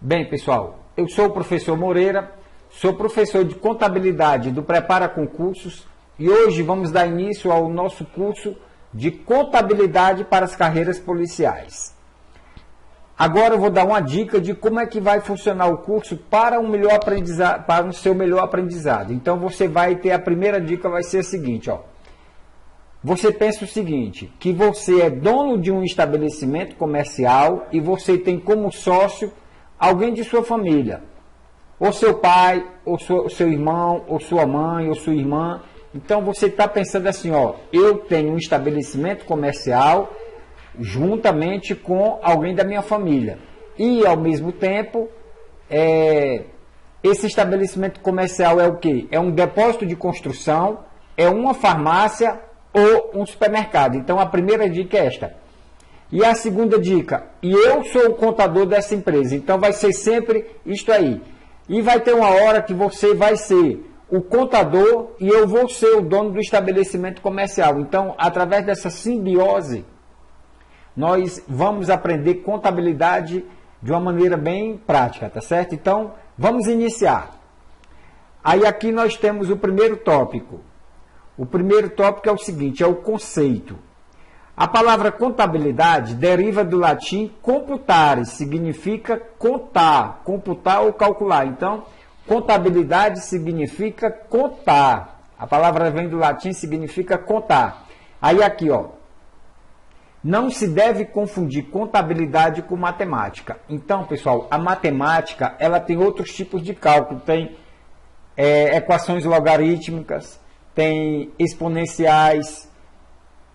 Bem, pessoal, eu sou o professor Moreira, sou professor de contabilidade do Prepara Concursos e hoje vamos dar início ao nosso curso de contabilidade para as carreiras policiais. Agora eu vou dar uma dica de como é que vai funcionar o curso para o seu melhor aprendizado. Então você vai ter, a primeira dica vai ser a seguinte, ó. Você pensa o seguinte, que você é dono de um estabelecimento comercial e você tem como sócio alguém de sua família, ou seu pai, ou seu irmão, ou sua mãe, ou sua irmã. Então você está pensando assim, ó, eu tenho um estabelecimento comercial juntamente com alguém da minha família. E, ao mesmo tempo, esse estabelecimento comercial é o quê? É um depósito de construção, é uma farmácia ou um supermercado. Então, a primeira dica é esta. E a segunda dica, e eu sou o contador dessa empresa, então vai ser sempre isto aí. E vai ter uma hora que você vai ser o contador e eu vou ser o dono do estabelecimento comercial. Então, através dessa simbiose, nós vamos aprender contabilidade de uma maneira bem prática, tá certo? Então, vamos iniciar. Aí aqui nós temos o primeiro tópico. O primeiro tópico é o seguinte, é o conceito. A palavra contabilidade deriva do latim computare, significa contar, computar ou calcular. Então, contabilidade significa contar. A palavra vem do latim, significa contar. Aí aqui, ó. Não se deve confundir contabilidade com matemática. Então, pessoal, a matemática, ela tem outros tipos de cálculo. Tem equações logarítmicas, tem exponenciais,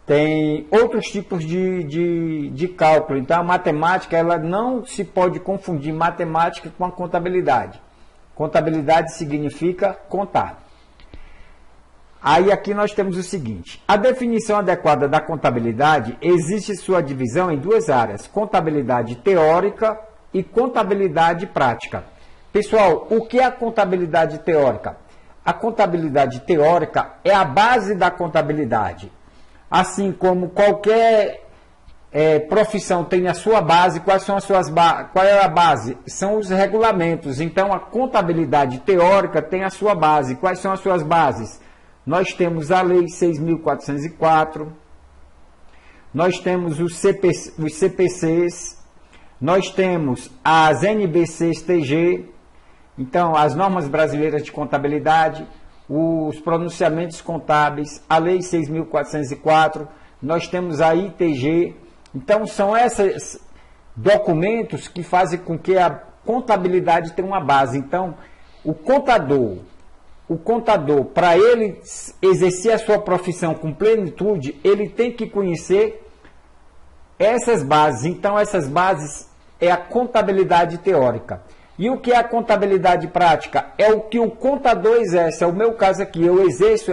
tem outros tipos de cálculo. Então, a matemática, ela não se pode confundir matemática com a contabilidade. Contabilidade significa contar. Aí aqui nós temos o seguinte, a definição adequada da contabilidade existe sua divisão em duas áreas, contabilidade teórica e contabilidade prática. Pessoal, o que é a contabilidade teórica? A contabilidade teórica é a base da contabilidade. Assim como qualquer profissão tem a sua base, qual é a base? São os regulamentos. Então, a contabilidade teórica tem a sua base. Quais são as suas bases? Nós temos a Lei 6.404, nós temos os CPCs, nós temos as NBCs-TG, então as normas brasileiras de contabilidade, os pronunciamentos contábeis, a Lei 6.404, nós temos a ITG. Então são esses documentos que fazem com que a contabilidade tenha uma base. Então o contador, para ele exercer a sua profissão com plenitude, ele tem que conhecer essas bases. Então, essas bases é a contabilidade teórica. E o que é a contabilidade prática? É o que o contador exerce. É o meu caso aqui, eu exerço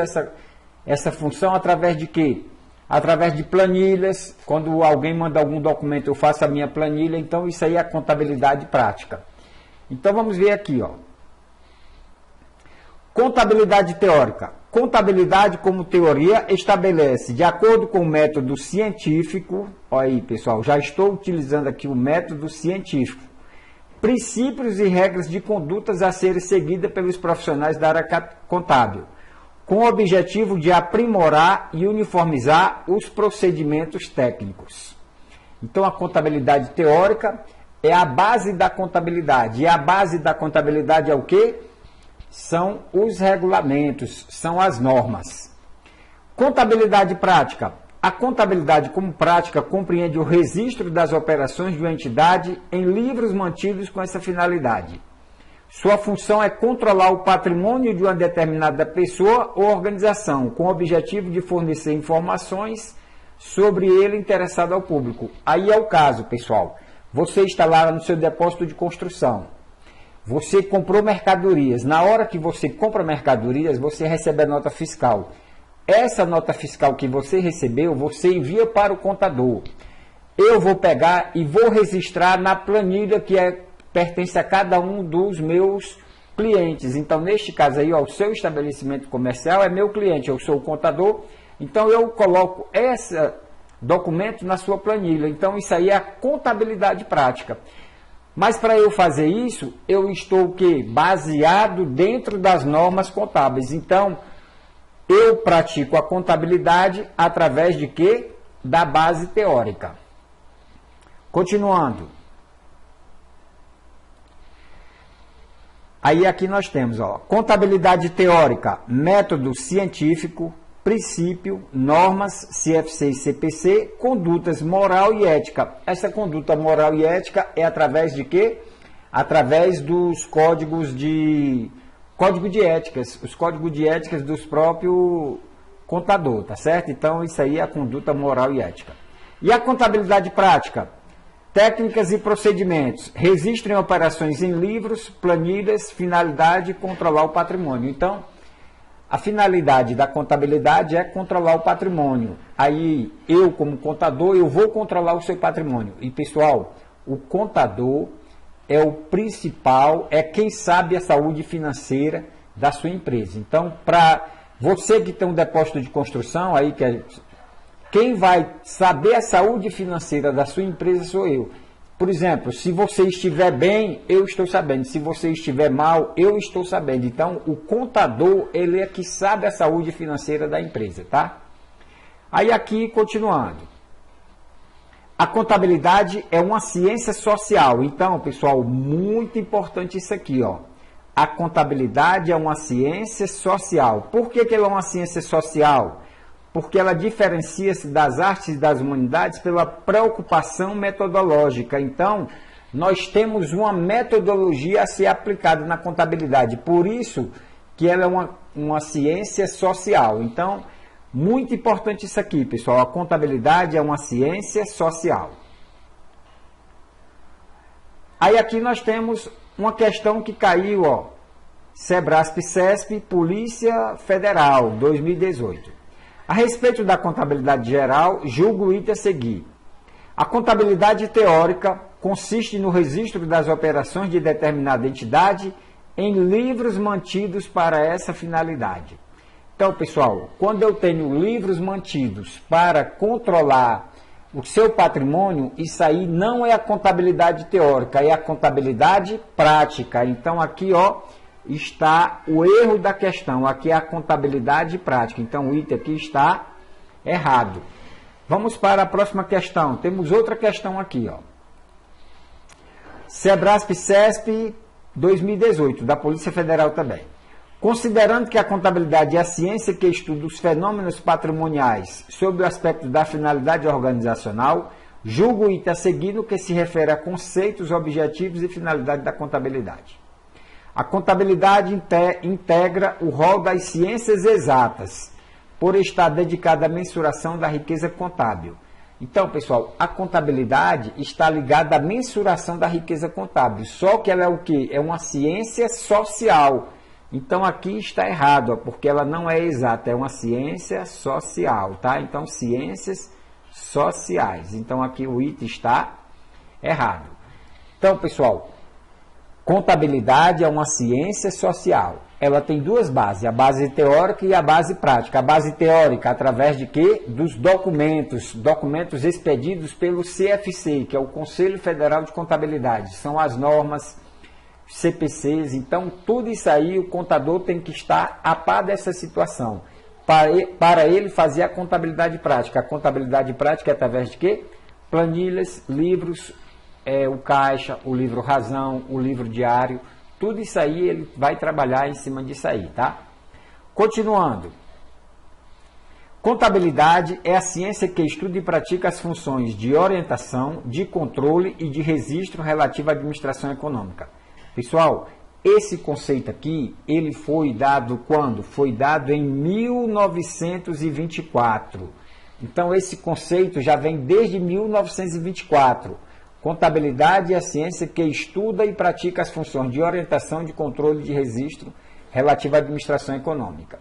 essa função através de quê? Através de planilhas. Quando alguém manda algum documento, eu faço a minha planilha. Então, isso aí é a contabilidade prática. Então, vamos ver aqui, ó. Contabilidade teórica. Contabilidade como teoria estabelece, de acordo com o método científico, olha aí pessoal, já estou utilizando aqui o método científico, princípios e regras de condutas a serem seguidas pelos profissionais da área contábil, com o objetivo de aprimorar e uniformizar os procedimentos técnicos. Então a contabilidade teórica é a base da contabilidade, e a base da contabilidade é o quê? São os regulamentos, são as normas. Contabilidade prática. A contabilidade como prática compreende o registro das operações de uma entidade em livros mantidos com essa finalidade. Sua função é controlar o patrimônio de uma determinada pessoa ou organização, com o objetivo de fornecer informações sobre ele interessado ao público. Aí é o caso, pessoal. Você está lá no seu depósito de construção. Você comprou mercadorias. Na hora que você compra mercadorias, você recebe a nota fiscal. Essa nota fiscal que você recebeu, você envia para o contador. Eu vou pegar e vou registrar na planilha que pertence a cada um dos meus clientes. Então, neste caso aí, ó, o seu estabelecimento comercial é meu cliente, eu sou o contador. Então, eu coloco esse documento na sua planilha. Então, isso aí é a contabilidade prática. Mas para eu fazer isso, eu estou o quê? Baseado dentro das normas contábeis. Então, eu pratico a contabilidade através de quê? Da base teórica. Continuando. Aí aqui nós temos, ó, contabilidade teórica, método científico, princípio, normas, CFC e CPC, condutas moral e ética. Essa conduta moral e ética é através de quê? Através dos código de éticas, os códigos de éticas dos próprios contador, tá certo? Então isso aí é a conduta moral e ética. E a contabilidade prática? Técnicas e procedimentos, registro em operações em livros, planilhas, finalidade, controlar o patrimônio. Então, a finalidade da contabilidade é controlar o patrimônio. Aí, eu como contador, eu vou controlar o seu patrimônio. E, pessoal, o contador é o principal, é quem sabe a saúde financeira da sua empresa. Então, para você que tem um depósito de construção, aí quem vai saber a saúde financeira da sua empresa sou eu. Por exemplo, se você estiver bem, eu estou sabendo. Se você estiver mal, eu estou sabendo. Então, o contador, ele é que sabe a saúde financeira da empresa, tá? Aí aqui, continuando. A contabilidade é uma ciência social. Então, pessoal, muito importante isso aqui, ó. A contabilidade é uma ciência social. Por que ela é uma ciência social? Porque ela diferencia-se das artes e das humanidades pela preocupação metodológica. Então, nós temos uma metodologia a ser aplicada na contabilidade. Por isso que ela é uma ciência social. Então, muito importante isso aqui, pessoal. A contabilidade é uma ciência social. Aí aqui nós temos uma questão que caiu, ó. Sebrasp-CESP, Polícia Federal, 2018. A respeito da contabilidade geral, julgo o item a seguir. A contabilidade teórica consiste no registro das operações de determinada entidade em livros mantidos para essa finalidade. Então, pessoal, quando eu tenho livros mantidos para controlar o seu patrimônio, isso aí não é a contabilidade teórica, é a contabilidade prática. Então, aqui, ó, está o erro da questão. Aqui é a contabilidade prática. Então, o item aqui está errado. Vamos para a próxima questão. Temos outra questão aqui, ó. Sebrasp-CESP 2018, da Polícia Federal também. Considerando que a contabilidade é a ciência que estuda os fenômenos patrimoniais sob o aspecto da finalidade organizacional, julgo o item a seguir no que se refere a conceitos, objetivos e finalidade da contabilidade. A contabilidade integra o rol das ciências exatas, por estar dedicada à mensuração da riqueza contábil. Então, pessoal, a contabilidade está ligada à mensuração da riqueza contábil, só que ela é o quê? É uma ciência social. Então, aqui está errado, ó, porque ela não é exata, é uma ciência social, tá? Então, ciências sociais. Então, aqui o item está errado. Então, pessoal, contabilidade é uma ciência social. Ela tem duas bases, a base teórica e a base prática. A base teórica, através de quê? Dos documentos expedidos pelo CFC, que é o Conselho Federal de Contabilidade. São as normas, CPCs. Então, tudo isso aí, o contador tem que estar a par dessa situação, para ele fazer a contabilidade prática. A contabilidade prática é através de quê? Planilhas, livros, o caixa, o livro razão, o livro diário, tudo isso aí ele vai trabalhar em cima disso aí, tá? Continuando. Contabilidade é a ciência que estuda e pratica as funções de orientação, de controle e de registro relativo à administração econômica. Pessoal, esse conceito aqui, ele foi dado quando? Foi dado em 1924. Então, esse conceito já vem desde 1924. Contabilidade é a ciência que estuda e pratica as funções de orientação, de controle e de registro relativo à administração econômica.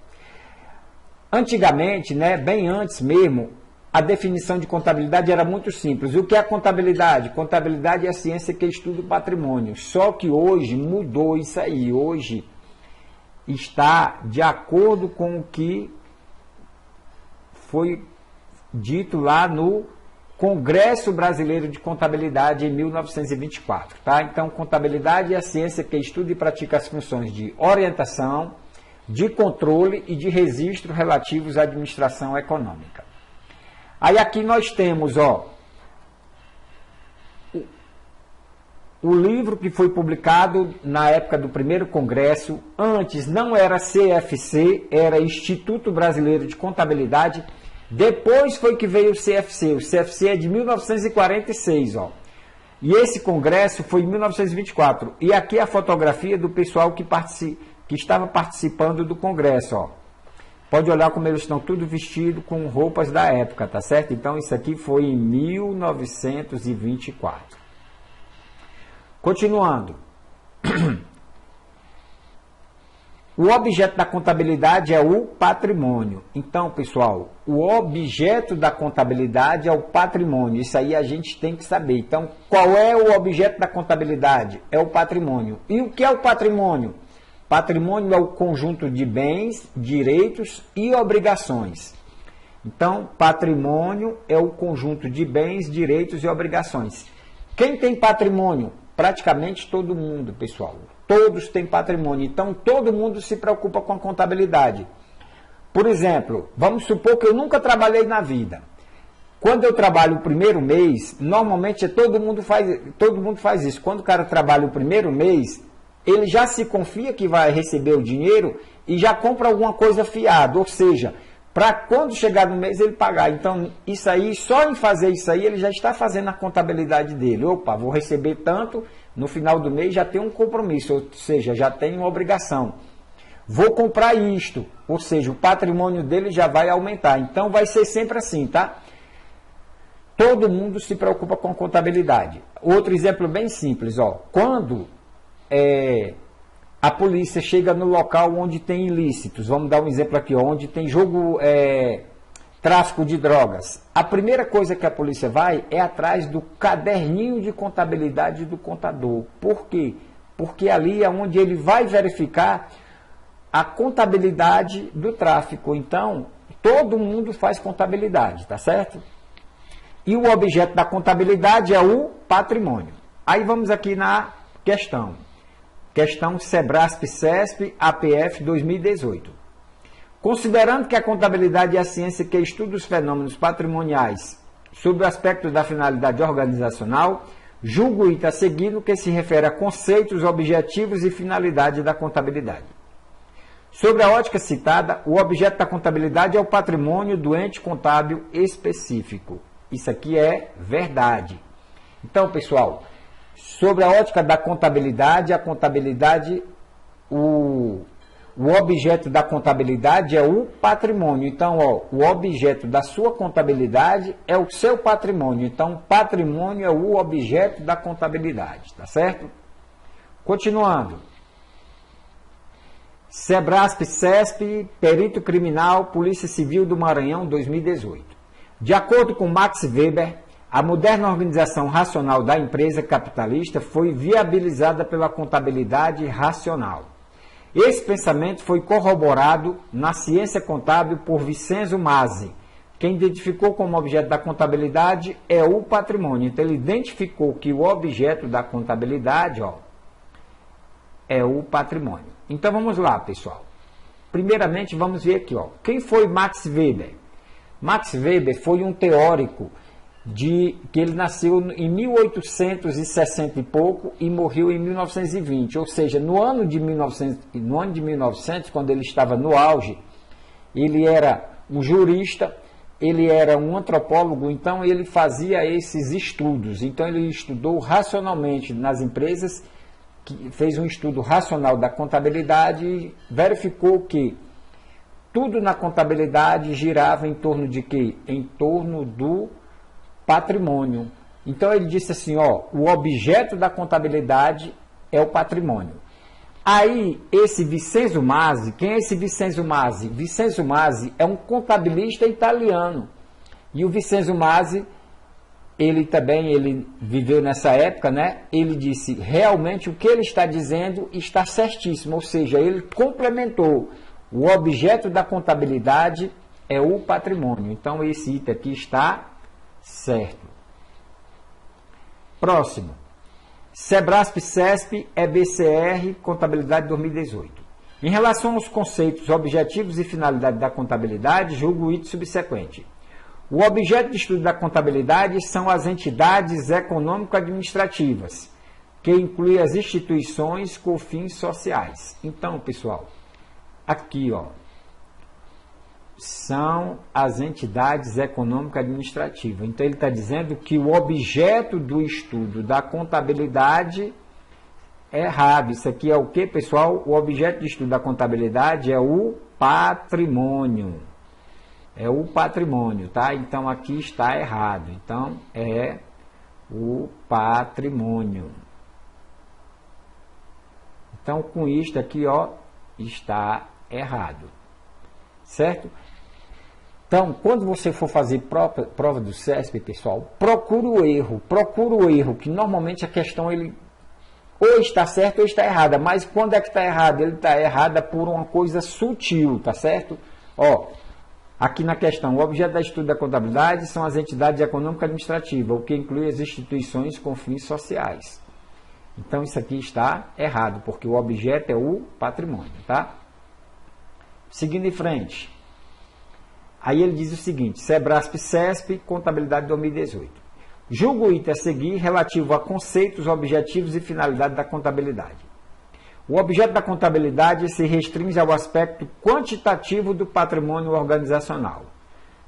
Antigamente, né, bem antes mesmo, a definição de contabilidade era muito simples. O que é a contabilidade? Contabilidade é a ciência que estuda o patrimônio. Só que hoje mudou isso aí. Hoje está de acordo com o que foi dito lá no Congresso Brasileiro de Contabilidade em 1924. Tá? Então, contabilidade é a ciência que estuda e pratica as funções de orientação, de controle e de registro relativos à administração econômica. Aí aqui nós temos, ó, o livro que foi publicado na época do primeiro congresso. Antes não era CFC, era Instituto Brasileiro de Contabilidade. Depois foi que veio o CFC. O CFC é de 1946, ó. E esse congresso foi em 1924. E aqui a fotografia do pessoal que estava participando do congresso, ó. Pode olhar como eles estão tudo vestidos com roupas da época, tá certo? Então isso aqui foi em 1924. Continuando. O objeto da contabilidade é o patrimônio. Então, pessoal, o objeto da contabilidade é o patrimônio. Isso aí a gente tem que saber. Então, qual é o objeto da contabilidade? É o patrimônio. E o que é o patrimônio? Patrimônio é o conjunto de bens, direitos e obrigações. Então, patrimônio é o conjunto de bens, direitos e obrigações. Quem tem patrimônio? Praticamente todo mundo, pessoal. Todos têm patrimônio. Então, todo mundo se preocupa com a contabilidade. Por exemplo, vamos supor que eu nunca trabalhei na vida. Quando eu trabalho o primeiro mês, normalmente todo mundo faz isso. Quando o cara trabalha o primeiro mês, ele já se confia que vai receber o dinheiro e já compra alguma coisa fiado. Ou seja, para quando chegar no mês ele pagar. Então, isso aí, só em fazer isso aí, ele já está fazendo a contabilidade dele. Opa, vou receber tanto, no final do mês já tem um compromisso, ou seja, já tem uma obrigação. Vou comprar isto, ou seja, o patrimônio dele já vai aumentar. Então, vai ser sempre assim, tá? Todo mundo se preocupa com contabilidade. Outro exemplo bem simples, ó. Quando a polícia chega no local onde tem ilícitos, vamos dar um exemplo aqui, ó, onde tem tráfico de drogas. A primeira coisa que a polícia vai é atrás do caderninho de contabilidade do contador. Por quê? Porque ali é onde ele vai verificar a contabilidade do tráfico. Então, todo mundo faz contabilidade, tá certo? E o objeto da contabilidade é o patrimônio. Aí vamos aqui na questão. Questão Sebrasp-CESP APF 2018. Considerando que a contabilidade é a ciência que estuda os fenômenos patrimoniais sob o aspecto da finalidade organizacional, julgo o item a seguir no que se refere a conceitos, objetivos e finalidade da contabilidade. Sobre a ótica citada, o objeto da contabilidade é o patrimônio do ente contábil específico. Isso aqui é verdade. Então, pessoal, sobre a ótica da contabilidade, o objeto da contabilidade é o patrimônio. Então, ó, o objeto da sua contabilidade é o seu patrimônio. Então, patrimônio é o objeto da contabilidade, tá certo? Continuando. Sebrasp-CESP, Perito Criminal, Polícia Civil do Maranhão, 2018. De acordo com Max Weber, a moderna organização racional da empresa capitalista foi viabilizada pela contabilidade racional. Esse pensamento foi corroborado na ciência contábil por Vincenzo Masi. Quem identificou como objeto da contabilidade é o patrimônio. Então, ele identificou que o objeto da contabilidade, ó, é o patrimônio. Então, vamos lá, pessoal. Primeiramente, vamos ver aqui, ó. Quem foi Max Weber? Max Weber foi um teórico que ele nasceu em 1860 e pouco e morreu em 1920, ou seja, no ano de 1900, quando ele estava no auge, ele era um jurista, ele era um antropólogo, então ele fazia esses estudos. Então ele estudou racionalmente nas empresas, fez um estudo racional da contabilidade e verificou que tudo na contabilidade girava em torno de quê? Em torno do patrimônio. Então ele disse assim, ó, o objeto da contabilidade é o patrimônio. Aí esse Vincenzo Masi, quem é esse Vincenzo Masi? Vincenzo Masi é um contabilista italiano. E o Vincenzo Masi, ele viveu nessa época, né? Ele disse, realmente o que ele está dizendo está certíssimo, ou seja, ele complementou. O objeto da contabilidade é o patrimônio. Então esse item aqui está certo. Próximo. Sebrasp-CESP, EBCR, Contabilidade 2018. Em relação aos conceitos, objetivos e finalidade da contabilidade, julgo o item subsequente. O objeto de estudo da contabilidade são as entidades econômico-administrativas, que inclui as instituições com fins sociais. Então, pessoal, aqui, ó, são as entidades econômico-administrativas. Então, ele está dizendo que o objeto do estudo da contabilidade é errado. Isso aqui é o que, pessoal? O objeto de estudo da contabilidade é o patrimônio. É o patrimônio, tá? Então, aqui está errado. Então, é o patrimônio. Então, com isto aqui, ó, está errado. Certo? Então, quando você for fazer prova do CESP, pessoal, procura o erro, que normalmente a questão ele ou está certa ou está errada, mas quando é que está errada? Ele está errada por uma coisa sutil, tá certo? Ó, aqui na questão, o objeto da estudo da contabilidade são as entidades econômicas administrativas, o que inclui as instituições com fins sociais. Então, isso aqui está errado, porque o objeto é o patrimônio, tá? Seguindo em frente. Aí ele diz o seguinte, Sebrasp-CESP, Contabilidade 2018. Julgo o item a seguir relativo a conceitos, objetivos e finalidade da contabilidade. O objeto da contabilidade se restringe ao aspecto quantitativo do patrimônio organizacional.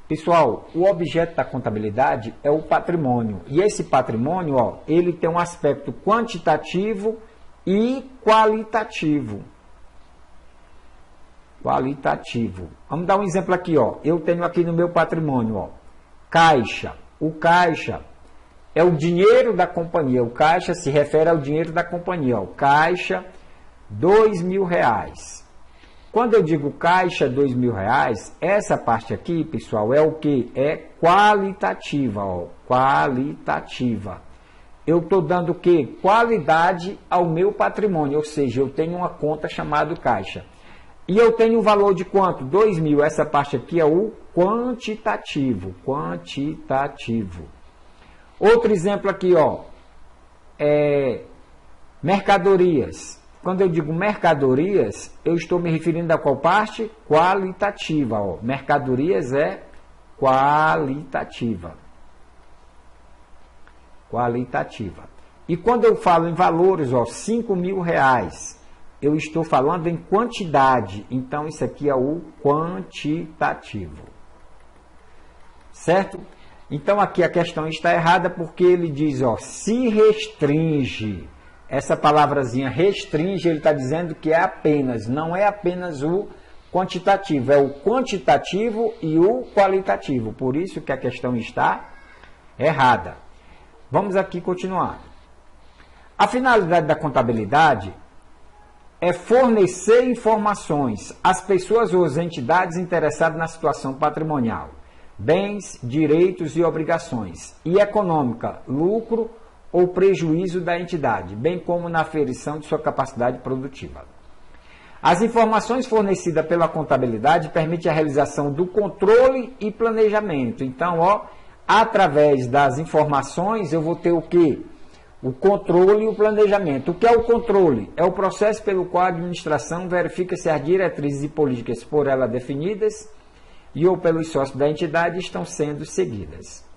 Pessoal, o objeto da contabilidade é o patrimônio. E esse patrimônio, ó, ele tem um aspecto quantitativo e qualitativo. Qualitativo. Vamos dar um exemplo aqui, ó. Eu tenho aqui no meu patrimônio, ó, caixa. O caixa é o dinheiro da companhia. O caixa se refere ao dinheiro da companhia, ó. Caixa, R$2.000. Quando eu digo caixa, R$2.000, essa parte aqui, pessoal, é o que? É qualitativa, ó. Qualitativa. Eu estou dando o quê? Qualidade ao meu patrimônio, ou seja, eu tenho uma conta chamada caixa. E eu tenho um valor de quanto? 2.000. Essa parte aqui é o quantitativo. Quantitativo. Outro exemplo aqui, ó. Mercadorias. Quando eu digo mercadorias, eu estou me referindo a qual parte? Qualitativa. Ó. Mercadorias é qualitativa. Qualitativa. E quando eu falo em valores, ó, R$5.000, eu estou falando em quantidade, então isso aqui é o quantitativo. Certo? Então aqui a questão está errada porque ele diz, ó, se restringe. Essa palavrazinha restringe, ele está dizendo que é apenas, não é apenas o quantitativo, é o quantitativo e o qualitativo. Por isso que a questão está errada. Vamos aqui continuar. A finalidade da contabilidade é fornecer informações às pessoas ou às entidades interessadas na situação patrimonial, bens, direitos e obrigações, e econômica, lucro ou prejuízo da entidade, bem como na aferição de sua capacidade produtiva. As informações fornecidas pela contabilidade permitem a realização do controle e planejamento. Então, ó, através das informações, eu vou ter o quê? O controle e o planejamento. O que é o controle? É o processo pelo qual a administração verifica se as diretrizes e políticas por ela definidas e ou pelos sócios da entidade estão sendo seguidas.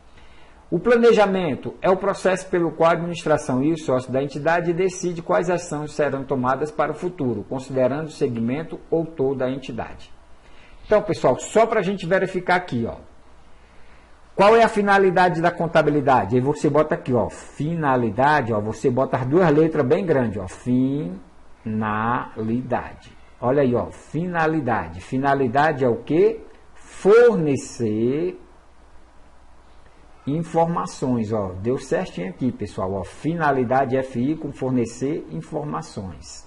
O planejamento é o processo pelo qual a administração e os sócios da entidade decidem quais ações serão tomadas para o futuro, considerando o segmento ou toda a entidade. Então, pessoal, só para a gente verificar aqui, ó. Qual é a finalidade da contabilidade? Aí você bota aqui, ó, finalidade, ó, você bota as duas letras bem grandes, ó, finalidade. Olha aí, ó, finalidade. Finalidade é o quê? Fornecer informações, ó. Deu certinho aqui, pessoal, ó, finalidade FI com fornecer informações.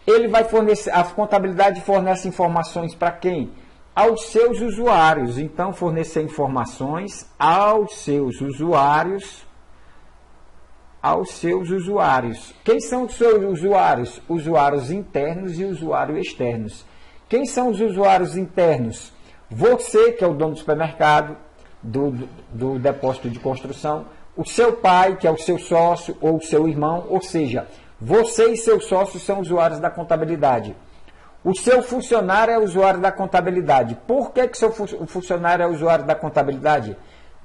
Ele vai fornecer, a contabilidade fornece informações para quem? Aos seus usuários. Então, fornecer informações aos seus usuários. Quem são os seus usuários? Usuários internos e usuários externos. Quem são os usuários internos? Você, que é o dono do supermercado, do depósito de construção. o seu pai, que é o seu sócio, ou o seu irmão, ou seja, você e seus sócios são usuários da contabilidade. O seu funcionário é usuário da contabilidade. Por que o funcionário é usuário da contabilidade?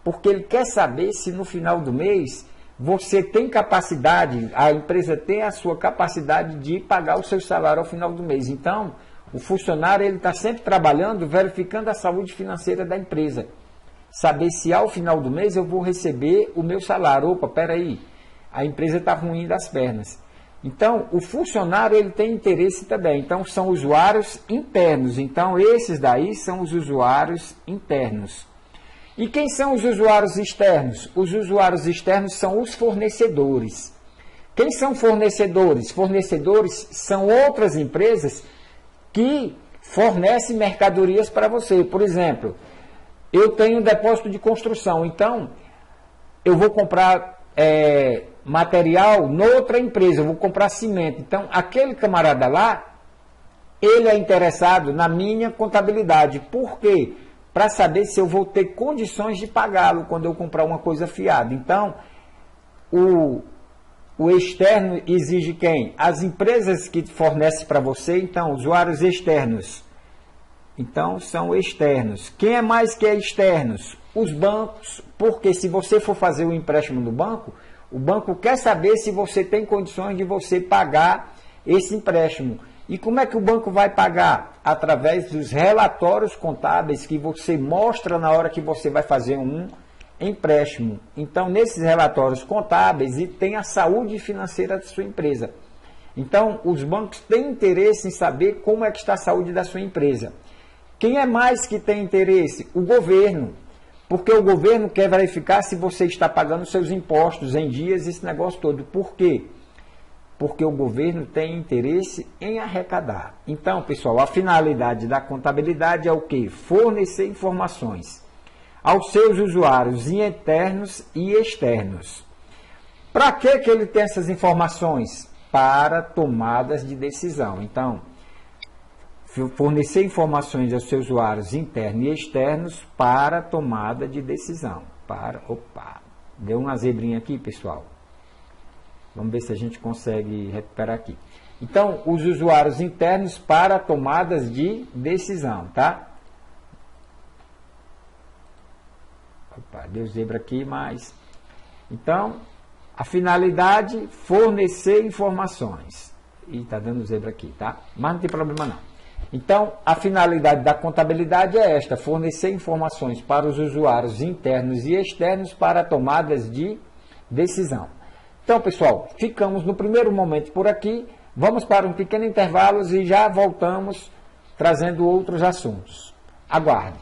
Porque ele quer saber se no final do mês você tem capacidade, a empresa tem a sua capacidade de pagar o seu salário ao final do mês. Então, o funcionário ele está sempre trabalhando, verificando a saúde financeira da empresa. Saber se ao final do mês eu vou receber o meu salário. Opa, peraí, a empresa está ruim das pernas. Então, o funcionário ele tem interesse também. Então, são usuários internos. Então, esses daí são os usuários internos. E quem são os usuários externos? Os usuários externos são os fornecedores. Quem são fornecedores? Fornecedores são outras empresas que fornecem mercadorias para você. Por exemplo, eu tenho um depósito de construção, então eu vou comprar material noutra empresa, eu vou comprar cimento. Então, aquele camarada lá, ele é interessado na minha contabilidade. Por quê? Para saber se eu vou ter condições de pagá-lo quando eu comprar uma coisa fiada. Então, o externo exige quem? As empresas que fornecem para você, então, usuários externos. Então, são externos. Quem é mais que é externos? Os bancos, porque se você for fazer um empréstimo no banco, o banco quer saber se você tem condições de você pagar esse empréstimo. E como é que o banco vai pagar? Através dos relatórios contábeis que você mostra na hora que você vai fazer um empréstimo. Então, nesses relatórios contábeis, tem a saúde financeira da sua empresa. Então, os bancos têm interesse em saber como é que está a saúde da sua empresa. Quem é mais que tem interesse? O governo. Porque o governo quer verificar se você está pagando seus impostos em dias, esse negócio todo. Por quê? Porque o governo tem interesse em arrecadar. Então, pessoal, a finalidade da contabilidade é o quê? Fornecer informações aos seus usuários internos e externos. Para que ele tem essas informações? Para tomadas de decisão. Então, fornecer informações aos seus usuários internos e externos para tomada de decisão. Deu uma zebrinha aqui, pessoal. Vamos ver se a gente consegue recuperar aqui. Então, os usuários internos para tomadas de decisão, tá? Deu zebra aqui, mas... Então, a finalidade, fornecer informações. E tá dando zebra aqui, tá? Mas não tem problema não. Então, a finalidade da contabilidade é esta, fornecer informações para os usuários internos e externos para tomadas de decisão. Então, pessoal, ficamos no primeiro momento por aqui. Vamos para um pequeno intervalo e já voltamos trazendo outros assuntos. Aguarde.